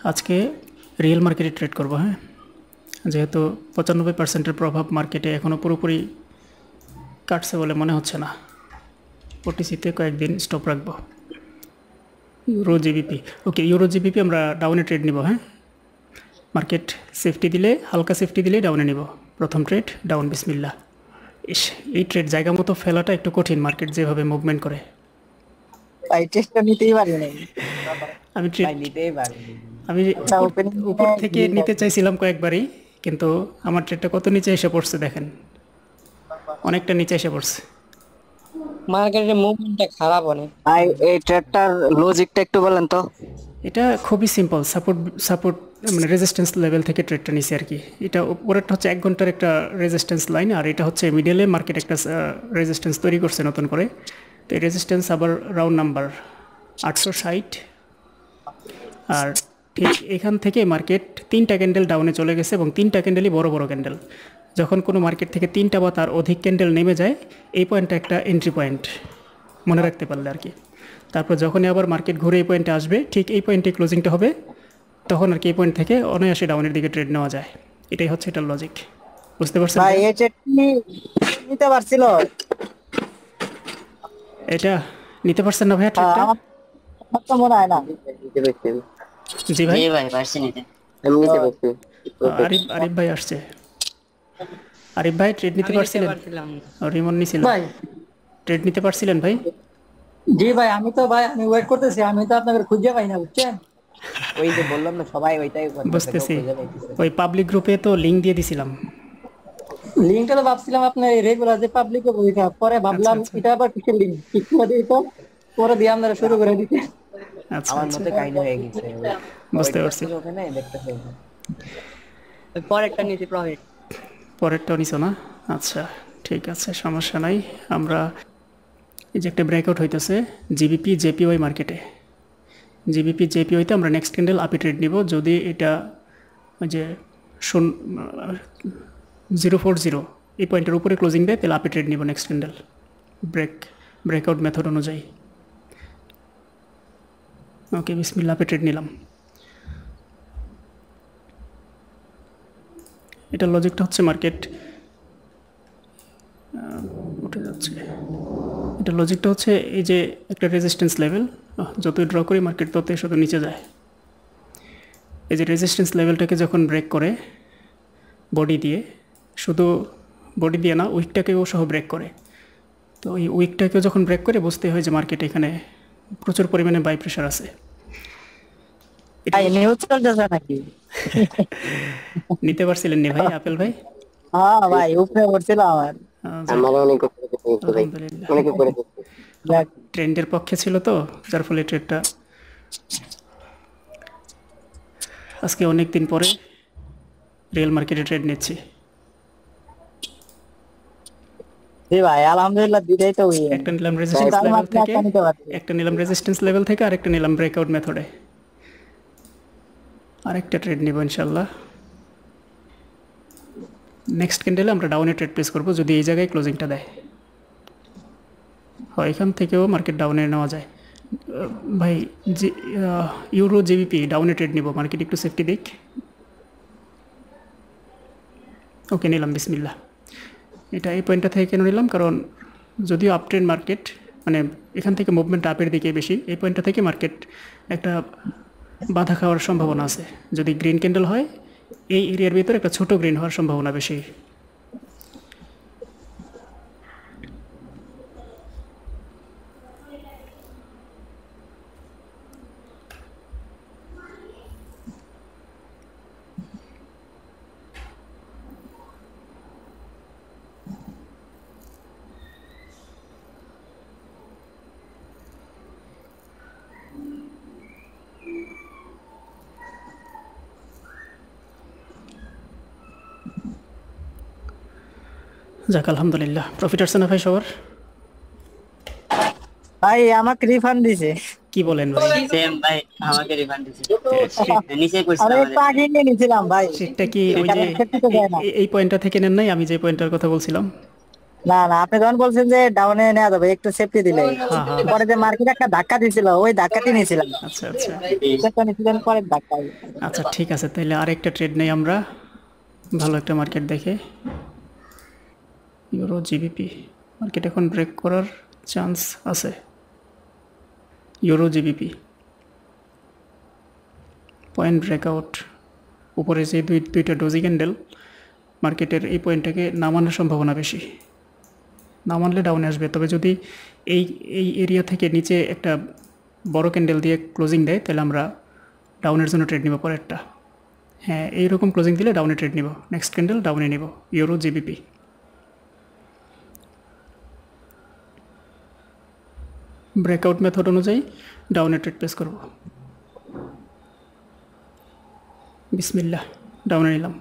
আজকে রিয়েল মার্কেটে ট্রেড করব। হ্যাঁ, যেহেতু 95% প্রভাব মার্কেটে এখনও পুরোপুরি কাটছে বলে মনে হচ্ছে না, ওটিসিতে কয়েকদিন স্টপ রাখবো। ইউরো জিবিপি, ওকে, ইউরো জিবিপি আমরা ডাউনে ট্রেড নিব। হ্যাঁ, মার্কেট সেফটি দিলে, হালকা সেফটি দিলেই ডাউনে নিব। প্রথম ট্রেড ডাউন, বিসমিল্লাহ। ইস, এই ট্রেড জায়গা মতো ফেলাটা একটু কঠিন, মার্কেট যেভাবে মুভমেন্ট করে। ভাই টেস্টটা নিতেই পারি নাই। আমি ভাই ট্রেড নিতেই পারি। আমি এটা উপর ওপেনিং উপর থেকে নিতে চাইছিলাম কয়েকবারই, কিন্তু আমার ট্রেডটা কত নিচে এসে পড়ছে দেখেন, অনেকটা নিচে এসে পড়ছে। মার্কেটের মুভমেন্টটা খারাপ অনেক। ভাই এই ট্রেডটার লজিকটা একটু বলেন তো। এটা খুবই সিম্পল, সাপোর্ট সাপোর্ট মানে রেজিস্ট্যান্স লেভেল থেকে ট্রেডটা নিছি আর কি। এটা উপরেরটা হচ্ছে 1 ঘন্টার একটা রেজিস্ট্যান্স লাইন, আর এটা হচ্ছে মিডলে মার্কেট একটা রেজিস্ট্যান্স তৈরি করছে নতুন করে। তো এই রেজিস্ট্যান্স আবার রাউন্ড নাম্বার 860, আর ঠিক এখান থেকে মার্কেট 3টা ক্যান্ডেল ডাউনে চলে গেছে, এবং 3টা ক্যান্ডেলই বড় বড় ক্যান্ডেল। যখন কোনো মার্কেট থেকে 3টা বা তার অধিক ক্যান্ডেল নেমে যায়, এই পয়েন্টটা একটা এন্ট্রি পয়েন্ট, মনে রাখতে পারলে আর কি। তারপর যখনই আবার মার্কেট ঘুরে এই পয়েন্টে আসবে, ঠিক এই পয়েন্টে ক্লোজিংটা হবে, তখন আর কি এই পয়েন্ট থেকে অনায়াসে ডাউনের দিকে ট্রেড নেওয়া যায়। এটাই হচ্ছে এটার লজিক, বুঝতে পারছেন? ভাই এই ট্রেডটি নিতে পারছিল। এটা নিতে পারছেন না ভাইয়া ট্রেডটা? আমার তো মনে হয় না। জি ভাই, জি ভাই পারছি নিতে। আমি নিতে পারছি। আরিফ আরিফ ভাই আসছে। আরিফ ভাই ট্রেড নিতে পারছিলেন? রিমন নিছিল। ভাই ট্রেড নিতে পারছিলেন ভাই? জি ভাই, আমি তো ভাই আমি ওয়েট করতেছি, আমি তো আপনাকে খুঁজে পাই না, বুঝছেন? ওই যে বললাম না, সবাই ওইটাই করতেছে, কেউ বুঝতেছি, খুঁজে পাইতেছে। ওই পাবলিক গ্রুপে তো লিঙ্ক দিয়ে দিছিলাম। লিঙ্কটা তো ভাবছিলাম আপনার রেগুলার যে পাবলিক ওইটা, পরে ভাবলাম আচ্ছা। এটা আবার কিসের লিঙ্ক, ঠিক করে দিই তো, পরে দিয়ে আপনারা শুরু করে দিতে। আচ্ছা আমার আচ্ছা, মতে কাহিনী হয়ে গেছে। বুঝতে পারছি। ওখানে দেখতেছে। পরেরটা নিতে প্রফিট। পরেরটাও নিছো না? আচ্ছা, ঠিক আছে, সমস্যা নাই। আমরা এই যে একটা ব্রেকআউট হইতেছে জিবিপি জেপিওয়াই মার্কেটে, জিবিপি জেপিওয়াইতে আমরা নেক্সট ক্যান্ডেল আপি ট্রেড নিব। যদি এটা ওই যে 040 এই পয়েন্টের উপরে ক্লোজিং দেয়, তাহলে আপি ট্রেড নিব নেক্সট ক্যান্ডেল, ব্রেকআউট মেথড অনুযায়ী। ওকে, বিসমিল্লাহ, আপি ট্রেড নিলাম। এটার লজিকটা হচ্ছে মার্কেট উঠে যাচ্ছে। এটার লজিকটা হচ্ছে এই যে একটা রেজিস্ট্যান্স লেভেল, যতই ড্র করি মার্কেট ততই শুধু নিচে যায়। এই যে রেজিস্ট্যান্স লেভেলটাকে যখন ব্রেক করে বডি দিয়ে, শুধু বডি দিয়ে না, উইকটাকেও সহ ব্রেক করে। তো এই উইকটাকেও যখন ব্রেক করে, বুঝতে হয় যে মার্কেট এখানে প্রচুর পরিমাণে বাই প্রেশার আছে। ভাই নিউজ চলতেছে নাকি? নিতে পারছিলেন নি ভাই আপেল ভাই? হ্যাঁ ভাই, উপরে পড়ছিল আমার। আলহামদুলিল্লাহ, ট্রেন্ডের পক্ষে ছিল তো, যার ফলে ট্রেডটা আজকে অনেক দিন পরে রিয়েল মার্কেটে ট্রেড নিচ্ছি। জি ভাই, আলহামদুলিল্লাহ, দুইটাই তো উইন। একটা নিলাম রেজিস্ট্যান্স তার লেভেল মাত্র থেকে, একটা নিতে পারছি। একটা নিলাম রেজিস্ট্যান্স লেভেল থেকে, আর একটা নিলাম ব্রেকআউট মেথডে। আরেকটা ট্রেড নিব ইনশাল্লাহ। নেক্সট ক্যান্ডেলে আমরা ডাউনে ট্রেড প্লেস করবো, যদি এই জায়গায় ক্লোজিংটা দেয়। হয় এখান থেকেও মার্কেট ডাউনে নেওয়া যায়। ভাই যে ইউরো জিবিপি ডাউনে ট্রেড নিব, মার্কেট একটু সেফটি দিক। ওকে, নিলাম, বিসমিল্লাহ। এটা এই পয়েন্টটা থেকে কেন নিলাম, কারণ যদিও আপ ট্রেন্ড মার্কেট, মানে এখান থেকে মুভমেন্ট আপের দিকে বেশি, এই পয়েন্টটা থেকে মার্কেট একটা বাধা খাওয়ার সম্ভাবনা আছে। যদি গ্রিন ক্যান্ডেল হয়, এই এরিয়ার ভিতরে একটা ছোট গ্রিন হওয়ার সম্ভাবনা বেশি। যাক, আলহামদুলিল্লাহ, প্রফিট আসছে না ভাই সবার? ভাই আমাকে রিফান্ড দিছে। কি বলেন ভাই? সেম ভাই, আমাকে রিফান্ড দিছে। নিচে করছিল আমি আমাদের। একটু আগে নিয়ে নিয়েছিলাম ভাই। সেটা কি ওই যে কারণ সেটা তো দেয় না। এই পয়েন্টটা থেকে নেন নাই, আমি যে পয়েন্টটার কথা বলছিলাম? না না, আপনি যখন বলছেন যে ডাউনে নেওয়া যাবে একটু সেফটি দিলে, হ্যাঁ হ্যাঁ পরে যে মার্কেট একটা ধাক্কা দিয়েছিল ওই ধাক্কাটি নিয়েছিলাম, আচ্ছা আচ্ছা সেটা নিয়েছিলেন পরের ধাক্কা। আচ্ছা ঠিক আছে, তাহলে আরেকটা ট্রেড নেই আমরা, ভালো একটা মার্কেট দেখে। ইউরো জিবিপি মার্কেট এখন ব্রেক করার চান্স আছে। ইউরো জিবিপি পয়েন্ট ব্রেকআউট, উপরে যে দুইটা ডোজি ক্যান্ডেল, মার্কেটের এই পয়েন্টটাকে নামানোর সম্ভাবনা বেশি। নামানলে ডাউনে আসবে, তবে যদি এই এই এরিয়া থেকে নিচে একটা বড় ক্যান্ডেল দিয়ে ক্লোজিং দেয় তাহলে আমরা ডাউনের জন্য ট্রেড নিব পরেরটা। হ্যাঁ, এইরকম ক্লোজিং দিলে ডাউনে ট্রেড নিব, নেক্সট ক্যান্ডেল ডাউনে নিব ইউরো জিবিপি। ব্রেকআউট মেথড অনুযায়ী ডাউনে ট্রেড প্লেস করব। বিসমিল্লাহ, ডাউনে নিলাম।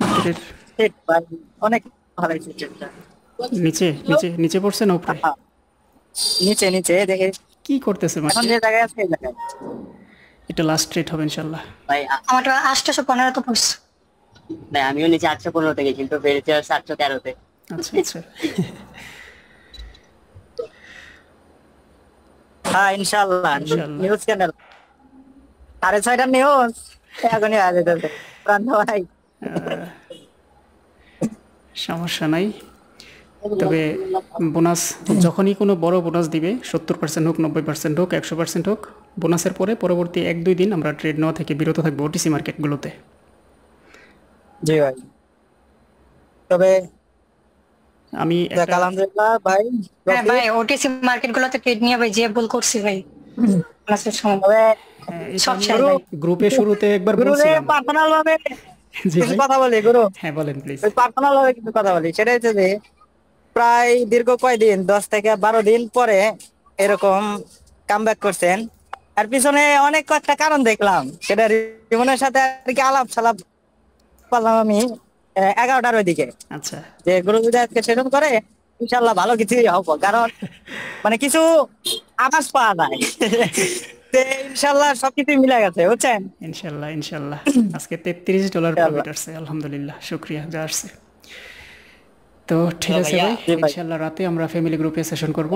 মার্কেটের ঠিক ভাই, অনেক ভালো হয়েছে ট্রেডটা। নিচে নিচে নিচে পড়ছে না উপরে? নিচে নিচে দেখে কি করতেছে এখন মার্কেট? যে জায়গায় আছে এই জায়গায়। এটা লাস্ট ট্রেড হবে ইনশাল্লাহ। ভাই আমার 815 তো পড়ছে। ভাই আমিও নিচে 815 গেছি, কিন্তু বেড়েছে 713-তে। আচ্ছা আচ্ছা হ্যাঁ ইনশাআল্লাহ, ইনশাআল্লাহ। নিউজ চ্যানেল 6:30 নিউজ এখনই আজ প্রান্ত ভাই। সমস্যা নাই, তবে বোনাস যখনই কোনো বড় বোনাস দিবে, 70% হোক, 90% হোক, 100% হোক, বোনাসের পরে পরবর্তী 1-2 দিন আমরা ট্রেড নেওয়া থেকে বিরত থাকবো ওটিসি মার্কেটগুলোতে। জি ভাই, তবে আমি যাক আলহামদুলিল্লাহ ভাই। হ্যাঁ ভাই, ওটিসি মার্কেট গুলোতে ট্রেড নিয়ে ভাই যে ভুল করছি ভাই, ক্লাসের সময় তবে সব শেষ ভাই। গ্রুপে শুরুতে একবার গুরু বলছিলাম। পার্সোনাল ভাবে জি কিছু ভাই, কথা বলি গুরু, হ্যাঁ বলেন প্লিজ। পার্সোনাল ভাবে কিছু কথা বলি। সেটা হচ্ছে যে প্রায় দীর্ঘ কয়দিন, 10 থেকে 12 দিন পরে এরকম কামব্যাক করছেন। আর পিছনে অনেক কয়েকটা কারণ দেখলাম, সেটা রিমনের সাথে আর কি আলাপ সালাপ পারলাম আমি 11টার ওইদিকে, আচ্ছা যে গুরু যদি আজকে সেরকম করে ইনশাল্লাহ ভালো কিছুই হবো, কারণ মানে কিছু আভাস পাওয়া যায় যে ইনশাল্লাহ সবকিছুই মিলে গেছে, বুঝছেন। ইনশাল্লাহ ইনশাল্লাহ। আজকে $33 প্রফিট আসছে, আলহামদুলিল্লাহ, শুক্রিয়া যা আসছে। তো ঠিক আছে ভাই, জি ভাই। ইনশাল্লাহ রাতে আমরা ফ্যামিলি গ্রুপে সেশন করব।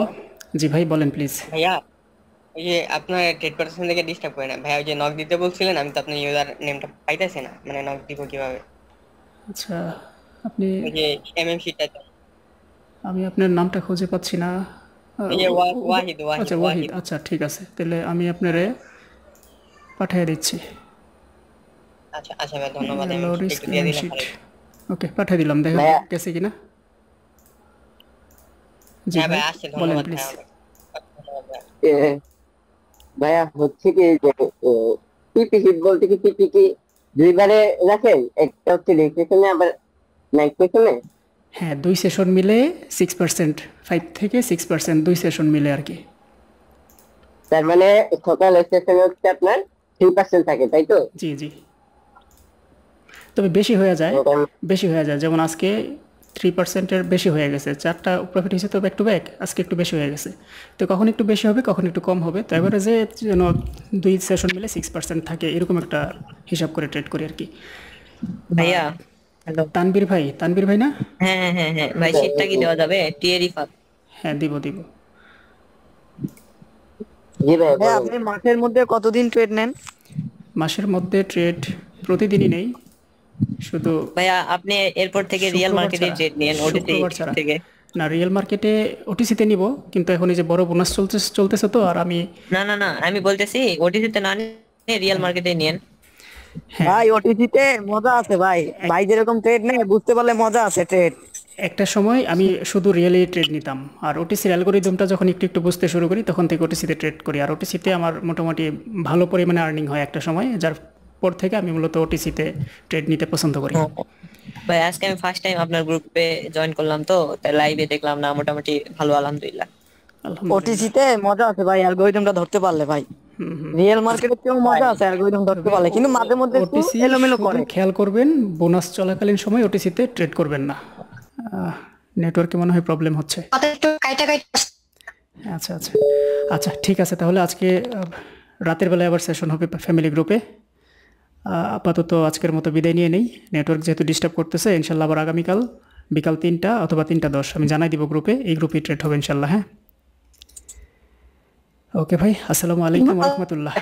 জি ভাই বলেন প্লিজ। ভাইয়া ওই যে আপনার ট্রেড পার্সন থেকে ডিস্টার্ব করে না ভাইয়া, ওই যে নক দিতে বলছিলেন, আমি তো আপনার ইউজার নেমটা পাইতেছি না, মানে নক দিব কিভাবে? আচ্ছা, আপনি, ওই যে এমএমসিটা, আমি আপনার নামটা খুঁজে পাচ্ছি না। এই যে ওয়াহিদ আচ্ছা ওয়াহিদ ওয়াহিদ, ওয়াহিদ। আচ্ছা ঠিক আছে, তাহলে আমি আপনারে পাঠিয়ে দিচ্ছি। আচ্ছা আচ্ছা ভাই, ধন্যবাদ, আমি লোড একটু দিয়ে দিলে স্ক্রিনশিট, ভালো। ওকে পাঠিয়ে দিলাম, দেখেন ভাইয়া। গেছে কিনা। জি হ্যাঁ ভাই ভাই আসছে, বলেন ধন্যবাদ প্লিজ। ভাইয়া, ধন্যবাদ ভাইয়া। ভাইয়া হচ্ছে কি যে পিপি বলতে কি পিপি কি দুইবারে রাখেন? একটা হচ্ছে রেজিস্ট্রেশনে, আবার নাইট সেশনে। হ্যাঁ, 2 সেশন মিলে 6%, 5 থেকে 6%, 2 সেশন মিলে আর কি। তার মানে সকাল সেশনে হচ্ছে আপনার 3% থাকে, তাই তো? জি জি, তবে বেশি হয়ে যায়, বেশি হয়ে যায়, যেমন আজকে 3%-এর বেশি হয়ে গেছে, 4টা প্রফিট হয়েছে তো ব্যাক টু ব্যাক, আজকে একটু বেশি হয়ে গেছে। তো কখন একটু বেশি হবে, কখন একটু কম হবে, তো এবারে যে যেন 2 সেশন মিলে 6% থাকে, এরকম একটা হিসাব করে ট্রেড করি আর কি। ভাইয়া হ্যালো। তানবীর ভাই, তানবীর ভাই না? হ্যাঁ হ্যাঁ হ্যাঁ হ্যাঁ ভাই, শীতটা কি দেওয়া যাবে? টিএরই ফাঁক। হ্যাঁ দিব দিব। জি ভাই ভাই আপনি মাসের মধ্যে কতদিন ট্রেড নেন? মাসের মধ্যে ট্রেড প্রতিদিনই নেই, শুধু ভাইয়া আপনি এরপর থেকে রিয়েল শুক্রবার মার্কেটে ছাড়া, ট্রেড নিয়েন, ওটিসি শুক্রবার ছাড়া। থেকে। না, রিয়েল মার্কেটে ওটিসিতে নিব, কিন্তু এখন এই যে বড় বোনাস চলতেছে তো, আর আমি না না না, আমি বলতেছি ওটিসিতে না নিয়ে রিয়েল মার্কেটে নিয়েন। হ্যাঁ ভাই ওটিসিতে মজা আছে ভাই, ভাই যেরকম ট্রেড নেয় বুঝতে পারলে মজা আছে ট্রেড। একটা সময় আমি শুধু রিয়েলি ট্রেড নিতাম, আর ওটিসির অ্যালগোরিদমটা যখন একটু একটু বুঝতে শুরু করি তখন থেকে ওটিসিতে ট্রেড করি, আর ওটিসিতে আমার মোটামুটি ভালো পরিমাণে আর্নিং হয় একটা সময়, যার পর থেকে আমি মূলত ওটিসিতে ট্রেড নিতে পছন্দ করি। ভাই আজকে আমি ফার্স্ট টাইম আপনার গ্রুপে জয়েন করলাম, তো তাই লাইভে দেখলাম না, মোটামুটি ভালো, আলহামদুলিল্লাহ। আলহামদুলিল্লাহ। ওটিসিতে মজা আছে ভাই, অ্যালগরিদমটা ধরতে পারলে ভাই। রিয়েল মার্কেটে কেউ মজা আছে অ্যালগরিদম ধরতে পারলে, কিন্তু মাঝে মধ্যে একটু ওটিসি এলোমেলো করে। খেয়াল করবেন, বোনাস চলাকালীন সময় ওটিসিতে ট্রেড করবেন না। নেটওয়ার্কে মনে হয় প্রবলেম হচ্ছে। কথা একটু কাইটা কাইটা আসছে। আচ্ছা আচ্ছা আচ্ছা ঠিক আছে, তাহলে আজকে রাতের বেলায় আবার সেশন হবে ফ্যামিলি গ্রুপে। আপাতত আজকের মতো বিদায় নিয়ে নেই, নেটওয়ার্ক যেহেতু ডিস্টার্ব করতেছে। ইনশাল্লাহ আবার আগামীকাল বিকাল 3টা অথবা 3টা 10 আমি জানাই দিব গ্রুপে, এই গ্রুপে ট্রেড হবে ইনশাল্লাহ। হ্যাঁ, ওকে ভাই, আসসালামু আলাইকুম ওয়া রাহমাতুল্লাহ।